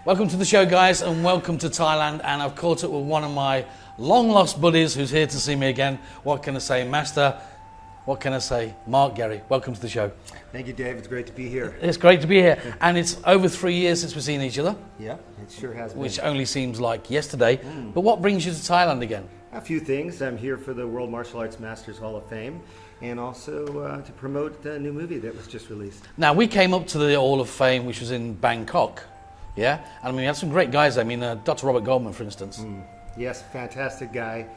Welcome to the show, guys, and welcome to Thailand. And I've caught up with one of my long-lost buddies who's here to see me again. What can I say, Master? What can I say? Mark Gehry, welcome to the show. Thank you, Dave. It's great to be here. It's great to be here. And it's over 3 years since we've seen each other. Yeah, it sure has been. Which only seems like yesterday. But what brings you to Thailand again? A few things. I'm here for the World Martial Arts Masters Hall of Fame and also to promote the new movie that was just released. Now, we came up to the Hall of Fame, which was in Bangkok. Yeah? And I mean, we had some great guys there. I mean, Dr. Robert Goldman, for instance. Yes, fantastic guy.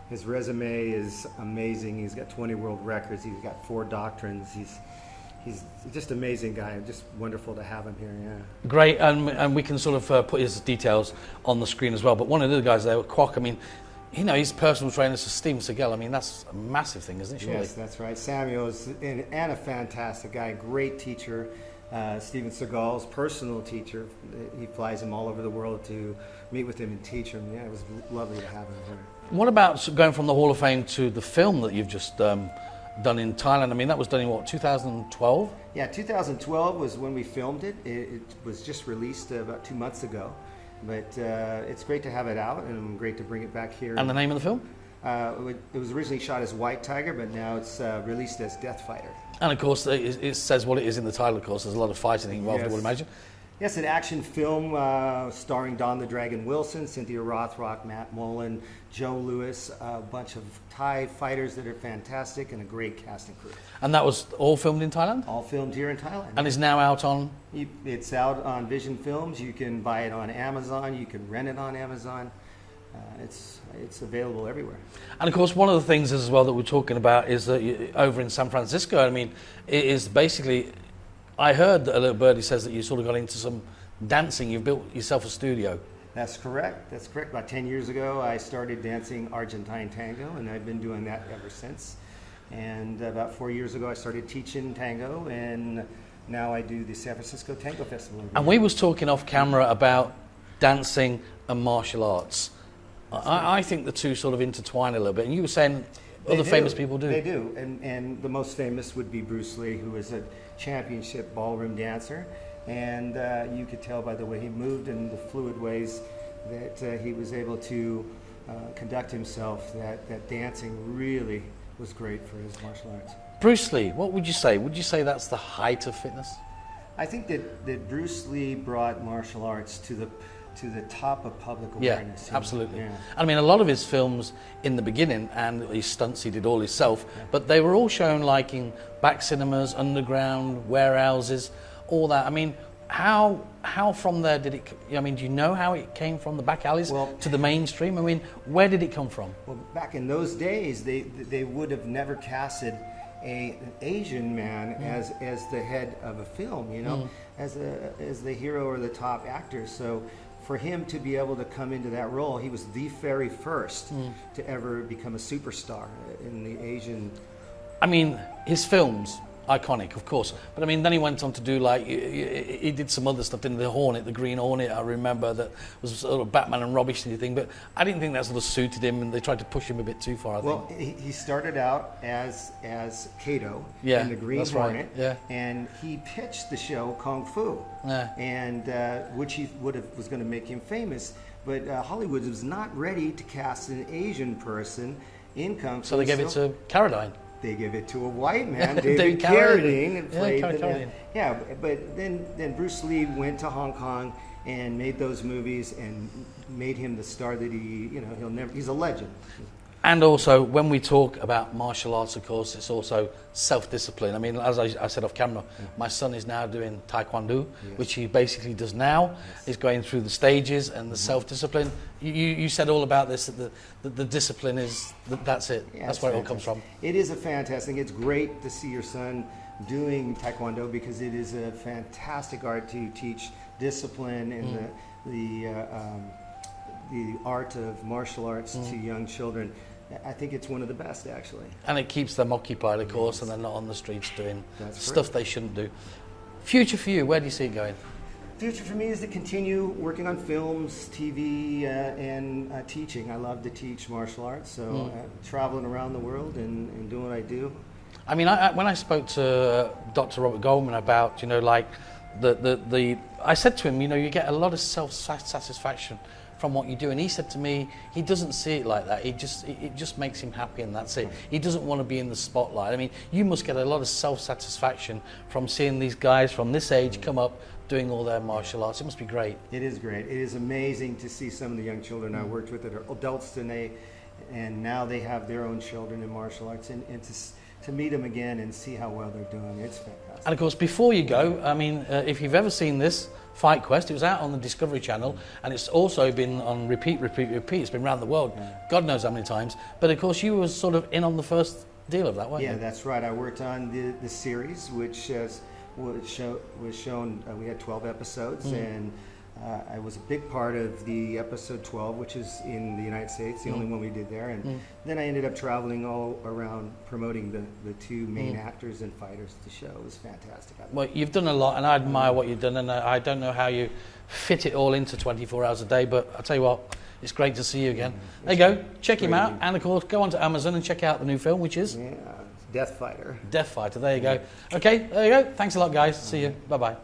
His resume is amazing. He's got 20 world records. He's got 4 doctrines. He's just an amazing guy. Just wonderful to have him here. Yeah. Great, and we can sort of put his details on the screen as well. But one of the other guys there, Kwok, I mean, you know, he's personal trainer to Steven Seagal. I mean, that's a massive thing, isn't it? Surely? Yes, that's right. Samuel is and a fantastic guy, great teacher. Steven Seagal's personal teacher. He flies him all over the world to meet with him and teach him. Yeah, it was lovely to have him here. What about going from the Hall of Fame to the film that you've just done in Thailand? I mean, that was done in what, 2012? Yeah, 2012 was when we filmed it. It was just released about 2 months ago. But it's great to have it out and great to bring it back here. And the name of the film? It was originally shot as White Tiger, but now it's released as Death Fighter. And of course, it says what it is in the title, of course. There's a lot of fighting involved, Yes. I would imagine. Yes, an action film starring Don the Dragon Wilson, Cynthia Rothrock, Matt Mullen, Joe Lewis, a bunch of Thai fighters that are fantastic, and a great cast and crew. And that was all filmed in Thailand? All filmed here in Thailand. And is now out on? It's out on Vision Films. You can buy it on Amazon. You can rent it on Amazon. It's available everywhere. And of course, one of the things as well that we're talking about is that over in San Francisco, I mean, it is basically, I heard that a little birdie says that you sort of got into some dancing. You've built yourself a studio. That's correct. That's correct. About 10 years ago, I started dancing Argentine tango, and I've been doing that ever since. And about 4 years ago, I started teaching tango, and now I do the San Francisco Tango Festival. And we was talking off camera about dancing and martial arts. I think the two sort of intertwine a little bit. And you were saying other famous people do. They do. And the most famous would be Bruce Lee, who is a championship ballroom dancer. And you could tell by the way he moved and the fluid ways that he was able to conduct himself, that dancing really was great for his martial arts. Bruce Lee, what would you say? Would you say that's the height of fitness? I think that Bruce Lee brought martial arts to the top of public awareness. Yeah, absolutely. Yeah. I mean, a lot of his films in the beginning, and his stunts he did all himself, but they were all shown like in back cinemas, underground, warehouses, all that. I mean, how from there did it, I mean, do you know how it came from the back alleys to the mainstream? I mean, where did it come from? Well, back in those days, they would have never casted an Asian man as the head of a film, you know, as the hero or the top actor. So for him to be able to come into that role, he was the very first to ever become a superstar in the Asian. I mean, his films, iconic, of course. But I mean, then he went on to do like, he did some other stuff, didn't he? The Hornet, the Green Hornet, I remember, that was sort of Batman and Robin thing. But I didn't think that sort of suited him, and they tried to push him a bit too far, I think. Well, he started out as Kato Yeah, in the Green that's right, Hornet, yeah. and he pitched the show Kung Fu, Yeah. and which he was going to make him famous. But Hollywood was not ready to cast an Asian person in Kung Fu. So they gave it to Carradine. They give it to a white man, David David Carradine, and Yeah, played Carradine. Yeah, but then Bruce Lee went to Hong Kong and made those movies and made him the star that he's a legend. And also, when we talk about martial arts, of course, it's also self-discipline. I mean, as I said off camera, my son is now doing Taekwondo, which he basically does now. He's going through the stages and the self-discipline. You said all about this, that the discipline is, that's it. Yeah, that's where it all comes from. It is a fantastic, it's great to see your son doing Taekwondo because it is a fantastic art to teach discipline and the art of martial arts to young children. I think it's one of the best, actually. And it keeps them occupied, of course, and they're not on the streets doing stuff correct. they shouldn't do. Future for you, where do you see it going? Future for me is to continue working on films, TV, and teaching. I love to teach martial arts, so traveling around the world and doing what I do. I mean, when I spoke to Dr. Robert Goldman about, like I said to him, you know, you get a lot of self-satisfaction from what you do, and he said to me, he doesn't see it like that. It just makes him happy, and that's it. He doesn't want to be in the spotlight. I mean, you must get a lot of self-satisfaction from seeing these guys from this age come up doing all their martial arts. It must be great. It is great. It is amazing to see some of the young children I worked with that are adults today, and now they have their own children in martial arts, and to meet them again and see how well they're doing. It's fantastic. And of course, before you go, I mean, if you've ever seen this Fight Quest, it was out on the Discovery Channel, and it's also been on repeat. It's been around the world, God knows how many times. But of course, you were sort of in on the first deal of that, weren't you? Yeah, that's right. I worked on the series, which was shown. We had 12 episodes, and I was a big part of the episode 12, which is in the United States, the only one we did there. And then I ended up traveling all around promoting the two main actors and fighters of the show. It was fantastic. Well, you've done a lot, and I admire what you've done, and I don't know how you fit it all into 24 hours a day, but I'll tell you what, it's great to see you again. There you go. Check him out, and of course, go onto Amazon and check out the new film, which is... Death Fighter. Death Fighter, there you go. Okay, there you go. Thanks a lot, guys. See you. Bye-bye.